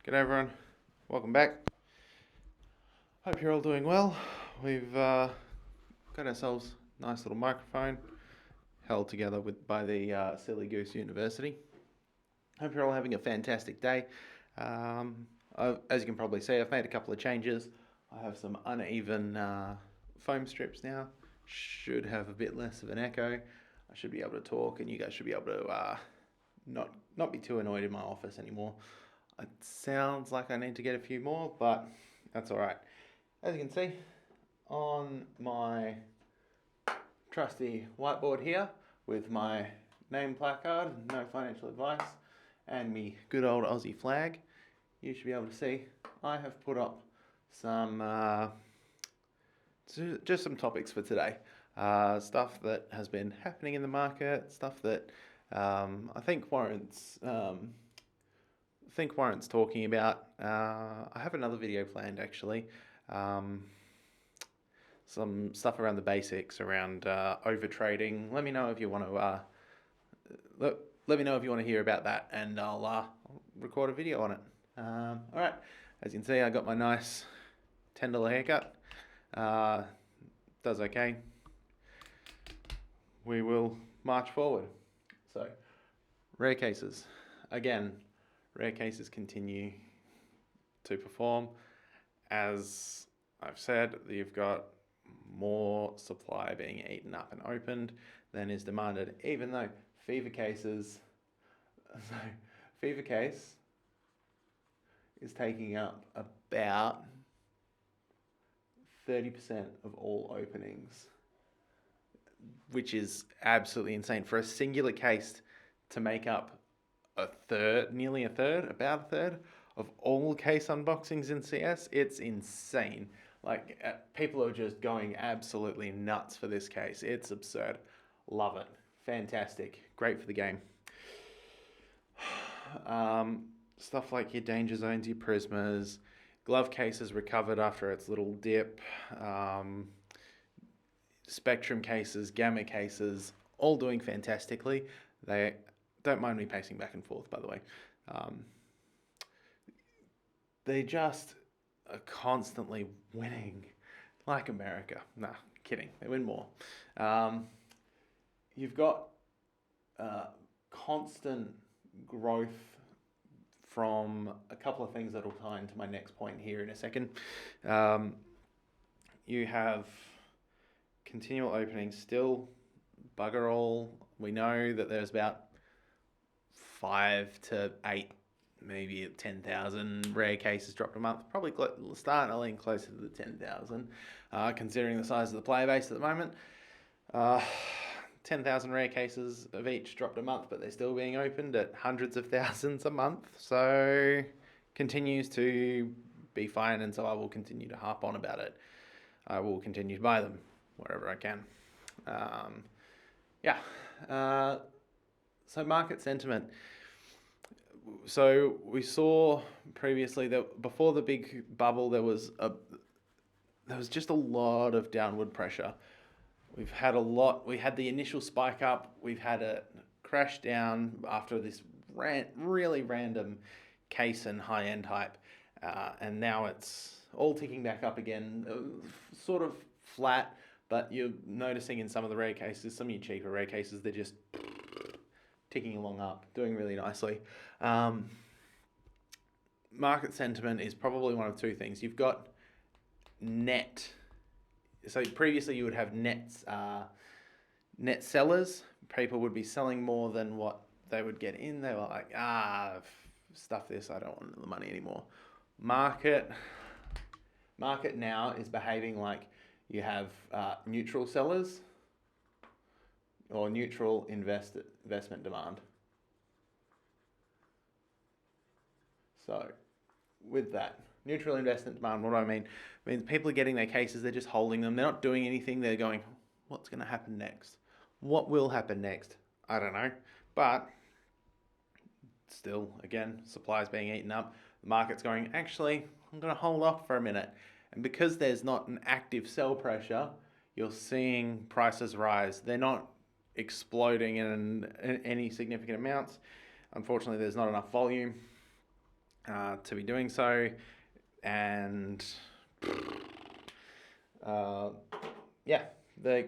G'day everyone, welcome back. Hope you're all doing well. We've got ourselves a nice little microphone held together by the Silly Goose University. Hope you're all having a fantastic day. As you can probably see, I've made a couple of changes. I have some uneven foam strips now. Should have a bit less of an echo. I should be able to talk and you guys should be able to not be too annoyed in my office anymore. It sounds like I need to get a few more, but that's all right. As you can see on my trusty whiteboard here with my name placard, no financial advice, and me good old Aussie flag, you should be able to see I have put up some just some topics for today. Stuff that has been happening in the market, stuff that I think warrants talking about. I have another video planned actually. Some stuff around the basics, around over trading. Let me know if you want to. Let me know if you want to hear about that, and I'll record a video on it. All right. As you can see, I got my nice $10 haircut. Does okay. We will march forward. So, rare cases. Again, rare cases continue to perform. As I've said, you've got more supply being eaten up and opened than is demanded, even though fever case is taking up about 30% of all openings, which is absolutely insane. For a singular case to make up nearly a third, about a third of all case unboxings in CS, it's insane. Like, people are just going absolutely nuts for this case. It's absurd. Love it. Fantastic. Great for the game. Stuff like your danger zones, your prismas, glove cases recovered after its little dip, spectrum cases, gamma cases, all doing fantastically. They don't mind me pacing back and forth, by the way. They just are constantly winning, like America. Nah, kidding. They win more. You've got constant growth from a couple of things that will tie into my next point here in a second. You have continual openings still, bugger all. We know that there's about 5 to 8, maybe 10,000 rare cases dropped a month. Probably starting to lean closer to the 10,000, considering the size of the player base at the moment. 10,000 rare cases of each dropped a month, but they're still being opened at hundreds of thousands a month. So continues to be fine, and so I will continue to harp on about it. I will continue to buy them wherever I can. So market sentiment. So we saw previously that before the big bubble, there was just a lot of downward pressure. We had the initial spike up. We've had a crash down after this really random case and high-end hype. And now it's all ticking back up again, sort of flat, but you're noticing in some of the rare cases, some of your cheaper rare cases, they're just ticking along up, doing really nicely. Market sentiment is probably one of two things. You've got net. So previously you would have net sellers. People would be selling more than what they would get in. They were like, stuff this, I don't want the money anymore. Market now is behaving like you have neutral sellers or neutral investment demand. So with that, neutral investment demand, what do I mean? I mean, people are getting their cases, they're just holding them. They're not doing anything. They're going, what's going to happen next? What will happen next? I don't know. But still, again, supply is being eaten up. The market's going, actually, I'm going to hold off for a minute. And because there's not an active sell pressure, you're seeing prices rise. They're not exploding in any significant amounts. Unfortunately, there's not enough volume. to be doing so. And yeah, the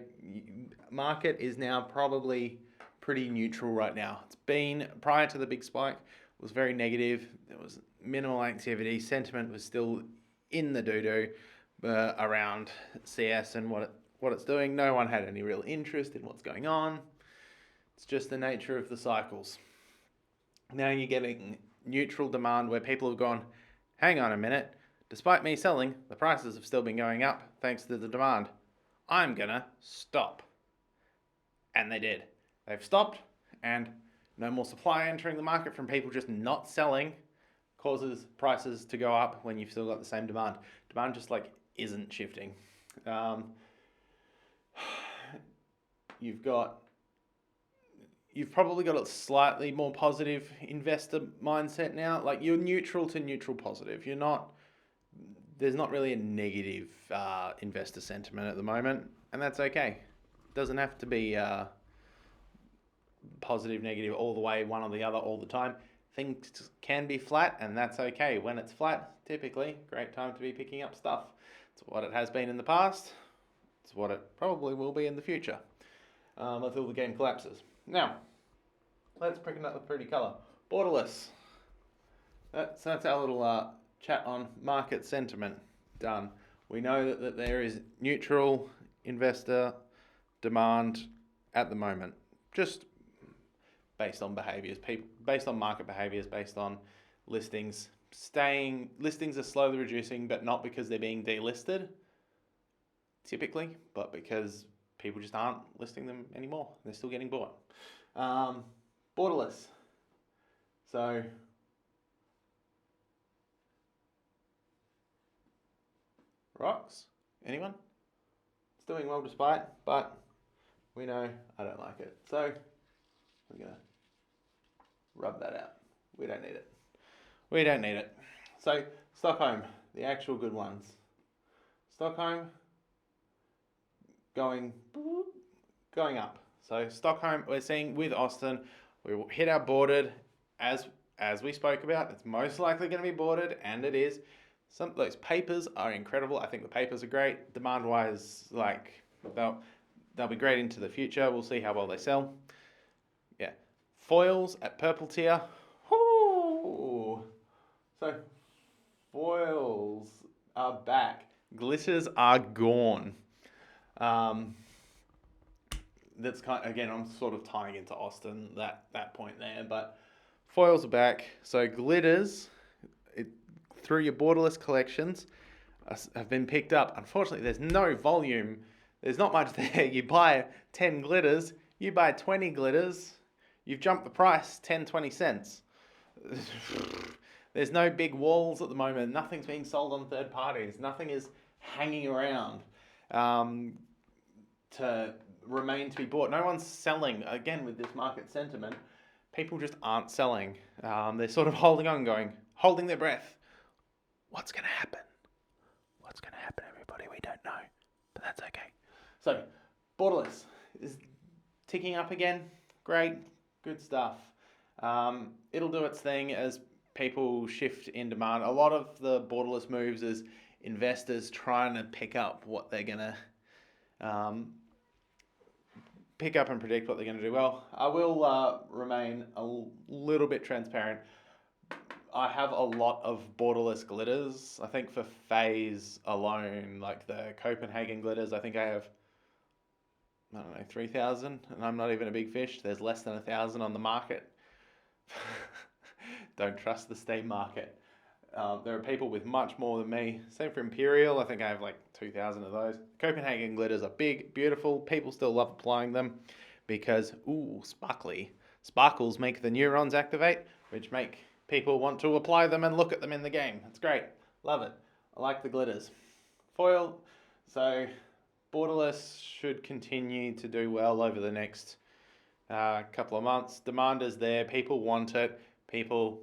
market is now probably pretty neutral right now. It's been, prior to the big spike, was very negative. There was minimal activity. Sentiment was still in the doo-doo around CS and what it's doing. No one had any real interest in what's going on. It's just the nature of the cycles. Now you're getting neutral demand where people have gone, hang on a minute, despite me selling, the prices have still been going up thanks to the demand. I'm gonna stop. And they did. They've stopped, and no more supply entering the market from people just not selling causes prices to go up when you've still got the same demand. Demand just like isn't shifting. You've probably got a slightly more positive investor mindset now. Like you're neutral to neutral positive. There's not really a negative investor sentiment at the moment, and that's okay. It doesn't have to be positive, negative all the way, one or the other all the time. Things can be flat, and that's okay. When it's flat, typically, great time to be picking up stuff. It's what it has been in the past. It's what it probably will be in the future until the game collapses. Now, let's pick another pretty colour. Borderless. That's our little chat on market sentiment done. We know that there is neutral investor demand at the moment, just based on behaviours, based on market behaviours, based on listings. Listings are slowly reducing, but not because they're being delisted, typically, but because people just aren't listing them anymore. They're still getting bought. Borderless. So rocks? Anyone? It's doing well despite, but we know I don't like it. So we're going to rub that out. We don't need it. So Stockholm, the actual good ones. Stockholm going up. So Stockholm, we're seeing with Austin, we will hit our boarded as we spoke about. It's most likely going to be boarded, and it is. Some of those papers are incredible. I think the papers are great. Demand-wise, like they'll be great into the future. We'll see how well they sell. Yeah, foils at purple tier. Whoo! So foils are back. Glitters are gone. That's again, I'm sort of tying into Austin that point there, but foils are back. So glitters through your borderless collections have been picked up. Unfortunately, there's no volume. There's not much there. You buy 10 glitters, you buy 20 glitters, you've jumped the price 10, 20 cents. There's no big walls at the moment. Nothing's being sold on third parties. Nothing is hanging around to remain to be bought. No one's selling. Again, with this market sentiment, people just aren't selling. They're sort of holding their breath. What's going to happen? What's going to happen, everybody? We don't know, but that's okay. So, borderless is ticking up again. Great, good stuff. It'll do its thing as people shift in demand. A lot of the borderless moves is investors trying to pick up what they're going to pick up and predict what they're going to do. Well, I will remain a little bit transparent. I have a lot of borderless glitters. I think for phase alone, like the Copenhagen glitters, I think I have, 3,000, and I'm not even a big fish. There's less than 1,000 on the market. Don't trust the Steam market. There are people with much more than me. Same for Imperial. I think I have like 2,000 of those. Copenhagen glitters are big, beautiful. People still love applying them because, sparkly. Sparkles make the neurons activate, which make people want to apply them and look at them in the game. It's great. Love it. I like the glitters. Foil. So borderless should continue to do well over the next couple of months. Demand is there. People want it. People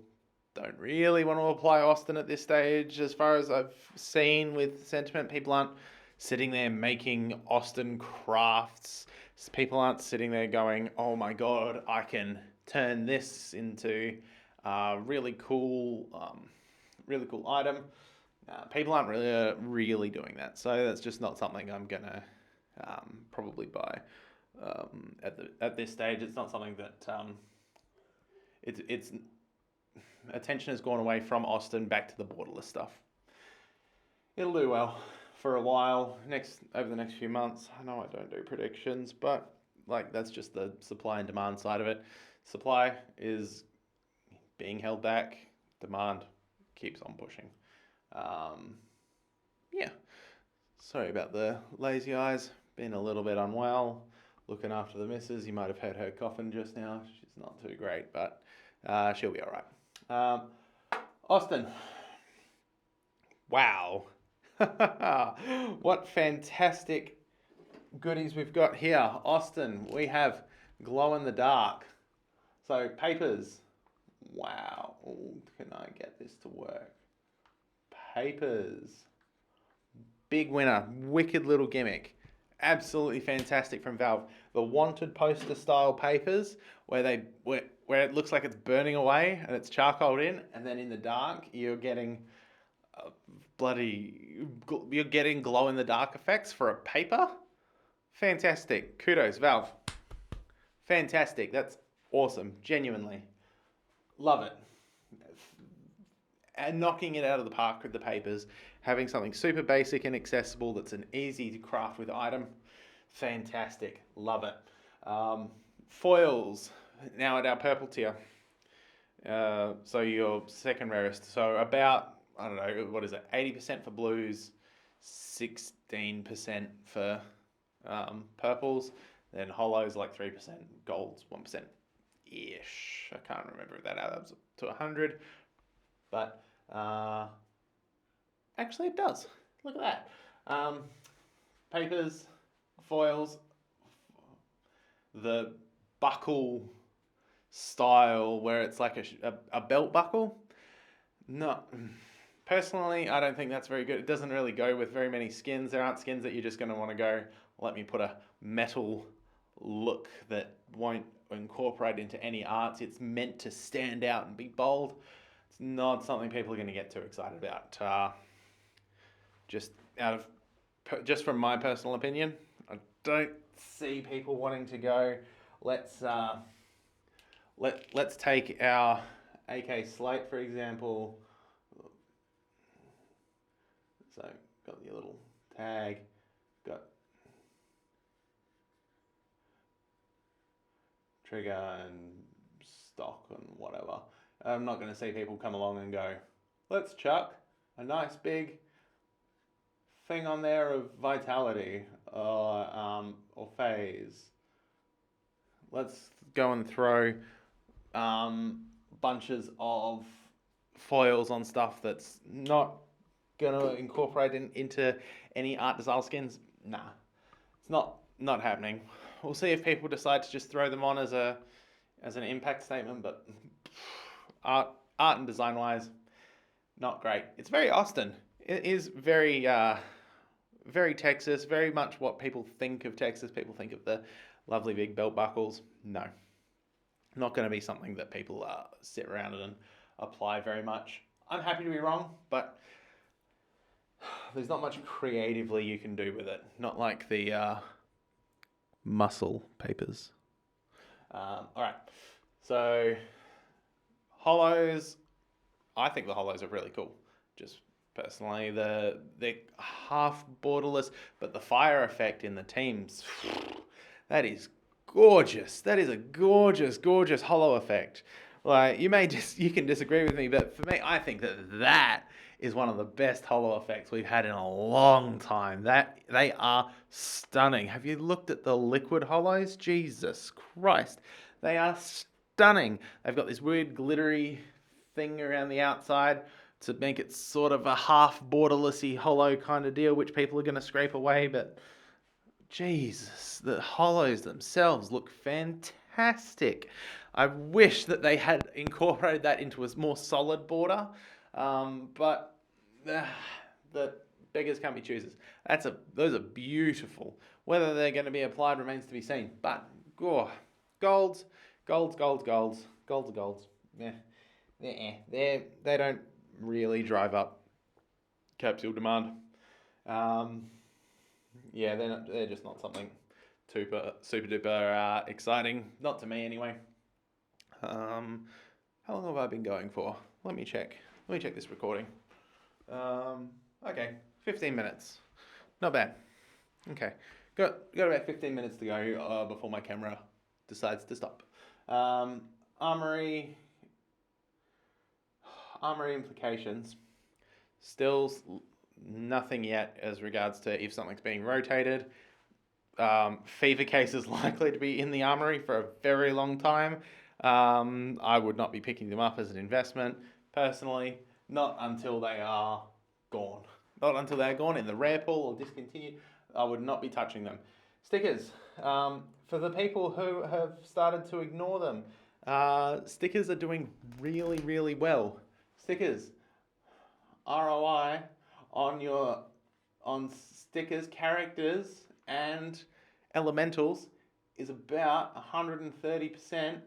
don't really want to apply Austin at this stage. As far as I've seen with sentiment, people aren't sitting there making Austin crafts. People aren't sitting there going, oh my God, I can turn this into Really cool, item. People aren't really doing that, so that's just not something I'm gonna probably buy at this stage. It's not something that it's attention has gone away from Austin back to the borderless stuff. It'll do well for a while. Over the next few months. I know I don't do predictions, but like that's just the supply and demand side of it. Supply is being held back. Demand keeps on pushing. Yeah. Sorry about the lazy eyes. Been a little bit unwell. Looking after the missus. You might have heard her coughing just now. She's not too great, but she'll be all right. Austin. Wow. What fantastic goodies we've got here. Austin, we have glow in the dark. So papers. Wow. Ooh, can I get this to work? Papers. Big winner. Wicked little gimmick. Absolutely fantastic from Valve. The wanted poster style papers where it looks like it's burning away and it's charcoaled in, and then in the dark you're getting glow in the dark effects for a paper. Fantastic. Kudos, Valve. Fantastic. That's awesome. Genuinely. Love it. And knocking it out of the park with the papers, having something super basic and accessible that's an easy to craft with item. Fantastic. Love it. Foils, now at our purple tier. So your second rarest. So about, I don't know, what is it? 80% for blues, 16% for purples, then holos like 3%, golds 1% ish. I can't remember if that adds up to 100, but actually it does. Look at that. Papers, foils, the buckle style where it's like a belt buckle. No, personally, I don't think that's very good. It doesn't really go with very many skins. There aren't skins that you're just going to want to go, let me put a metal look that won't incorporate into any arts. It's meant to stand out and be bold. It's not something people are going to get too excited about. Just from my personal opinion, I don't see people wanting to go. Let's take our AK Slate for example. So got your little tag, got trigger and stock and whatever. I'm not going to see people come along and go, let's chuck a nice big thing on there of vitality or phase. Let's go and throw bunches of foils on stuff that's not going to incorporate into any art design skins. Nah, it's not happening. We'll see if people decide to just throw them on as an impact statement, but art and design wise, not great. It's very Austin. It is very very Texas, very much what people think of Texas. People think of the lovely big belt buckles. No, not going to be something that people sit around and apply very much. I'm happy to be wrong, but there's not much creatively you can do with it. Not like the muscle papers. All right, so holos. I think the holos are really cool. Just personally, they're half borderless, but the fire effect in the teams, that is gorgeous. That is a gorgeous, gorgeous holo effect. Like you can disagree with me, but for me, I think that is one of the best holo effects we've had in a long time. That they are stunning. Have you looked at the liquid holos? Jesus Christ, they are stunning. They've got this weird glittery thing around the outside to make it sort of a half borderlessy holo kind of deal, which people are going to scrape away. But Jesus, the holos themselves look fantastic. I wish that they had incorporated that into a more solid border, but the beggars can't be choosers. Those are beautiful. Whether they're going to be applied remains to be seen. But golds. Yeah, they don't really drive up capsule demand. Yeah, they're just not something super duper exciting. Not to me anyway. How long have I been going for? Let me check this recording. Okay, 15 minutes. Not bad. Okay, got about 15 minutes to go before my camera decides to stop. Armory implications. Still nothing yet as regards to if something's being rotated. Fever case is likely to be in the armory for a very long time. I would not be picking them up as an investment personally, not until they are gone. Not until they're gone in the rare pool or discontinued. I would not be touching them. Stickers. For the people who have started to ignore them, stickers are doing really, really well. Stickers. ROI on stickers, characters, and elementals is about 130%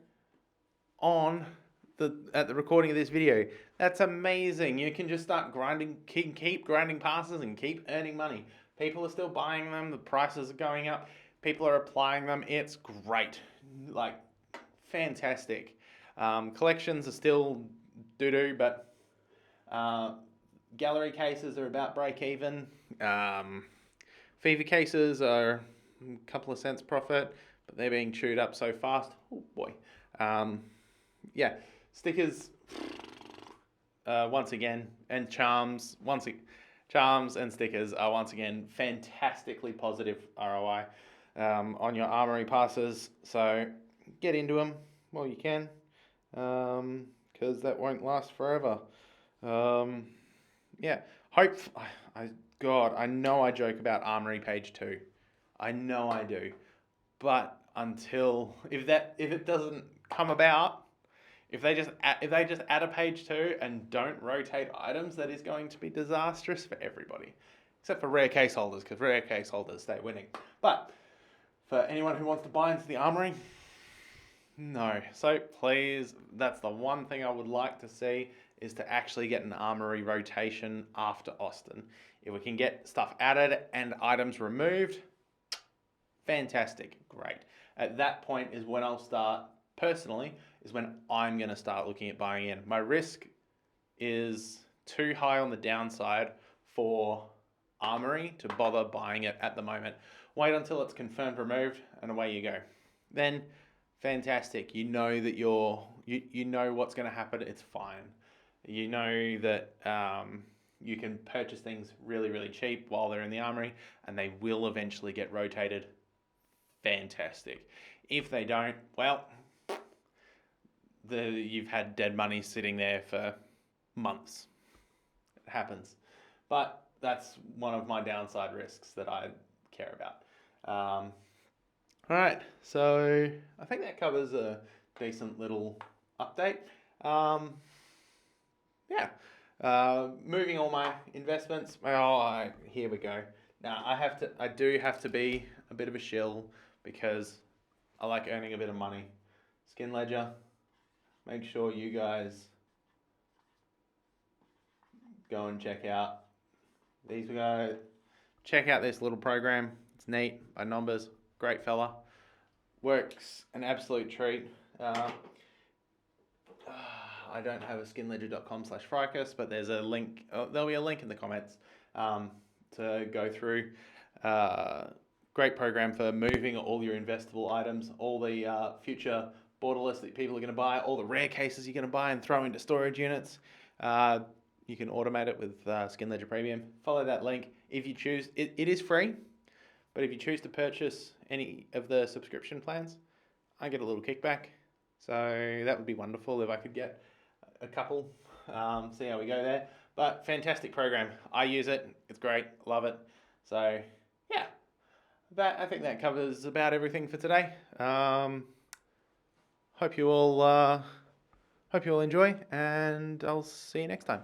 at the recording of this video. That's amazing. You can just start grinding, keep grinding passes and keep earning money. People are still buying them. The prices are going up. People are applying them. It's great. Like, fantastic. Collections are still doo-doo, but gallery cases are about break even. Fever cases are a couple of cents profit, but they're being chewed up so fast. Oh boy. Yeah, stickers once again, and charms and stickers are once again fantastically positive ROI on your armory passes. So get into them while you can, because that won't last forever. Yeah, I know I joke about Armory page 2. I know I do. But if it doesn't come about, if they just add a page 2 and don't rotate items, that is going to be disastrous for everybody. Except for rare case holders, because rare case holders stay winning. But for anyone who wants to buy into the Armory, no. So please, that's the one thing I would like to see, is to actually get an armory rotation after Austin. If we can get stuff added and items removed, fantastic, great. At that point is when I'll start, personally, is when I'm going to start looking at buying in. My risk is too high on the downside for armory to bother buying it at the moment. Wait until it's confirmed removed and away you go. Then, fantastic. You know that you know what's going to happen. It's fine. You know that you can purchase things really, really cheap while they're in the armory, and they will eventually get rotated. Fantastic. If they don't, well, you've had dead money sitting there for months. It happens. But that's one of my downside risks that I care about. All right, so I think that covers a decent little update. Moving all my investments. Here we go. Now I do have to be a bit of a shill because I like earning a bit of money. Skin Ledger. Make sure you guys go and check out these guys. Check out this little program. It's neat by Nombers. Great fella. Works an absolute treat. I don't have a skinledger.com/Fricus, but there's a link. There'll be a link in the comments to go through. Great program for moving all your investable items, all the future borderless that people are going to buy, all the rare cases you're going to buy and throw into storage units. You can automate it with Skin Ledger Premium. Follow that link if you choose. It is free, but if you choose to purchase any of the subscription plans, I get a little kickback. So that would be wonderful if I could get a couple, see how we go there. But fantastic program. I use it. It's great. Love it. So yeah, I think that covers about everything for today. Hope you all enjoy, and I'll see you next time.